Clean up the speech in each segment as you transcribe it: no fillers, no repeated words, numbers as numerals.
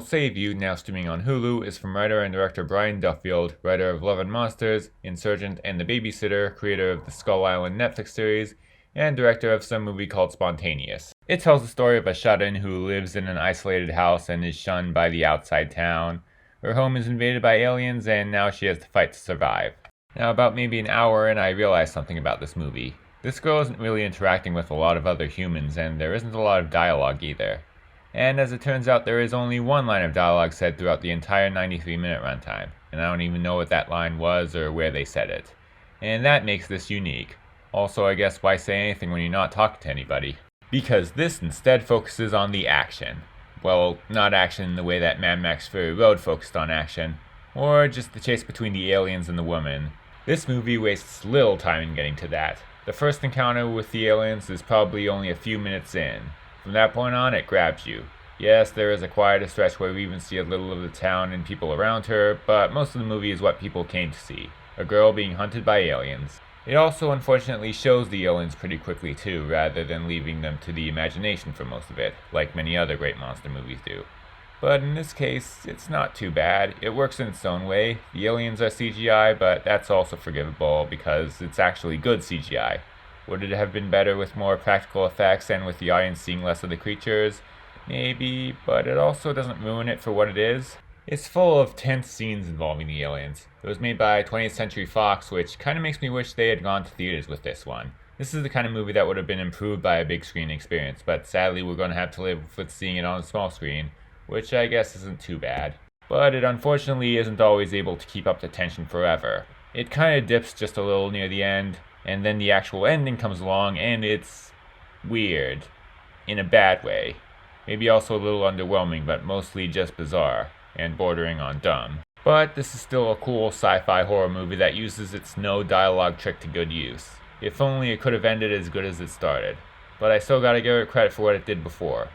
Save You, now streaming on Hulu, is from writer and director Brian Duffield, writer of Love and Monsters, Insurgent, and The Babysitter, creator of the Skull Island Netflix series, and director of some movie called Spontaneous. It tells the story of a shut-in who lives in an isolated house and is shunned by the outside town. Her home is invaded by aliens, and now she has to fight to survive. Now, about maybe an hour in, I realized something about this movie. This girl isn't really interacting with a lot of other humans, and there isn't a lot of dialogue either. And as it turns out, there is only one line of dialogue said throughout the entire 93-minute runtime, and I don't even know what that line was or where they said it. And that makes this unique. Also, I guess why say anything when you're not talking to anybody? Because this instead focuses on the action. Well, not action in the way that Mad Max Fury Road focused on action, or just the chase between the aliens and the woman. This movie wastes little time in getting to that. The first encounter with the aliens is probably only a few minutes in. From that point on, it grabs you. Yes, there is a quieter stretch where we even see a little of the town and people around her, but most of the movie is what people came to see. A girl being hunted by aliens. It also unfortunately shows the aliens pretty quickly too, rather than leaving them to the imagination for most of it, like many other great monster movies do. But in this case, it's not too bad. It works in its own way. The aliens are CGI, but that's also forgivable because it's actually good CGI. Would it have been better with more practical effects and with the audience seeing less of the creatures? Maybe, but it also doesn't ruin it for what it is. It's full of tense scenes involving the aliens. It was made by 20th Century Fox, which kind of makes me wish they had gone to theaters with this one. This is the kind of movie that would have been improved by a big screen experience, but sadly we're going to have to live with seeing it on a small screen, which I guess isn't too bad. But it unfortunately isn't always able to keep up the tension forever. It kind of dips just a little near the end, and then the actual ending comes along, and it's weird. In a bad way. Maybe also a little underwhelming, but mostly just bizarre, and bordering on dumb. But this is still a cool sci-fi horror movie that uses its no dialogue trick to good use. If only it could have ended as good as it started. But I still gotta give it credit for what it did before.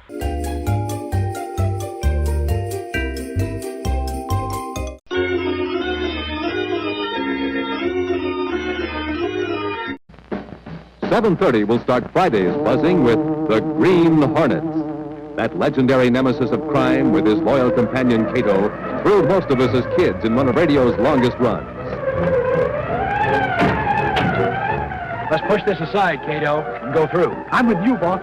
"7:30 will start Friday's buzzing with The Green Hornets. That legendary nemesis of crime with his loyal companion Kato thrilled most of us as kids in one of radio's longest runs. Let's push this aside, Kato, and go through. I'm with you, boss.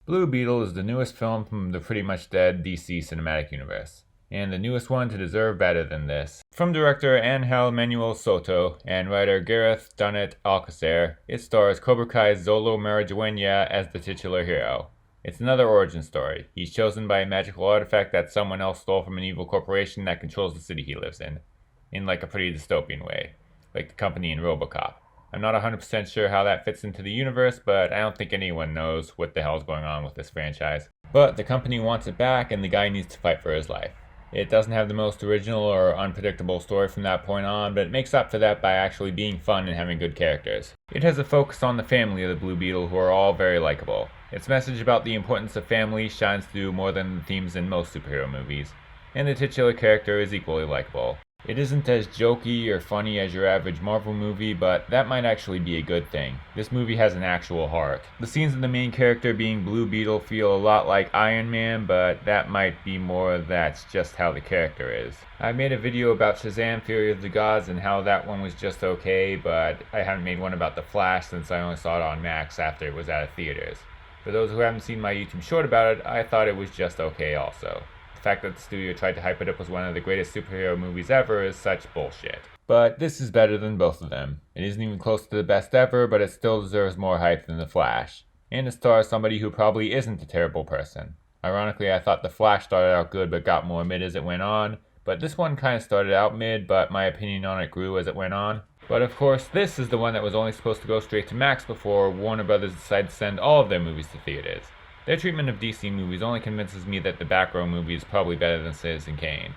Blue Beetle is the newest film from the pretty much dead DC cinematic universe, and the newest one to deserve better than this. From director Angel Manuel Soto and writer Gareth Dunnett Alcacer, it stars Cobra Kai's Zolo Maridueña as the titular hero. It's another origin story. He's chosen by a magical artifact that someone else stole from an evil corporation that controls the city he lives in like a pretty dystopian way, like the company in RoboCop. I'm not 100% sure how that fits into the universe, but I don't think anyone knows what the hell's going on with this franchise. But the company wants it back, and the guy needs to fight for his life. It doesn't have the most original or unpredictable story from that point on, but it makes up for that by actually being fun and having good characters. It has a focus on the family of the Blue Beetle, who are all very likable. Its message about the importance of family shines through more than the themes in most superhero movies, and the titular character is equally likable. It isn't as jokey or funny as your average Marvel movie, but that might actually be a good thing. This movie has an actual heart. The scenes of the main character being Blue Beetle feel a lot like Iron Man, but that might be more that's just how the character is. I made a video about Shazam! Fury of the Gods and how that one was just okay, but I haven't made one about The Flash since I only saw it on Max after it was out of theaters. For those who haven't seen my YouTube short about it, I thought it was just okay also. The fact that the studio tried to hype it up as one of the greatest superhero movies ever is such bullshit. But this is better than both of them. It isn't even close to the best ever, but it still deserves more hype than The Flash. And it stars somebody who probably isn't a terrible person. Ironically, I thought The Flash started out good but got more mid as it went on, but this one kind of started out mid, but my opinion on it grew as it went on. But of course, this is the one that was only supposed to go straight to Max before Warner Brothers decided to send all of their movies to theaters. Their treatment of DC movies only convinces me that the Batgirl movie is probably better than Citizen Kane.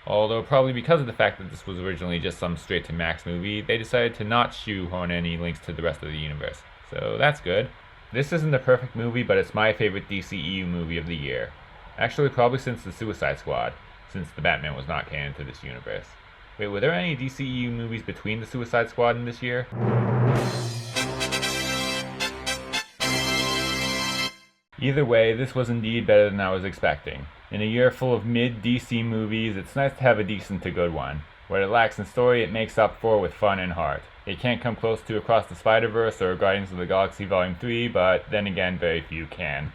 Although probably because of the fact that this was originally just some straight-to-Max movie, they decided to not shoehorn any links to the rest of the universe. So that's good. This isn't a perfect movie, but it's my favorite DCEU movie of the year. Actually, probably since The Suicide Squad, since the Batman was not canon to this universe. Wait, were there any DCEU movies between The Suicide Squad and this year? Either way, this was indeed better than I was expecting. In a year full of mid-DC movies, it's nice to have a decent to good one. What it lacks in story, it makes up for with fun and heart. It can't come close to Across the Spider-Verse or Guardians of the Galaxy Volume 3, but then again, very few can.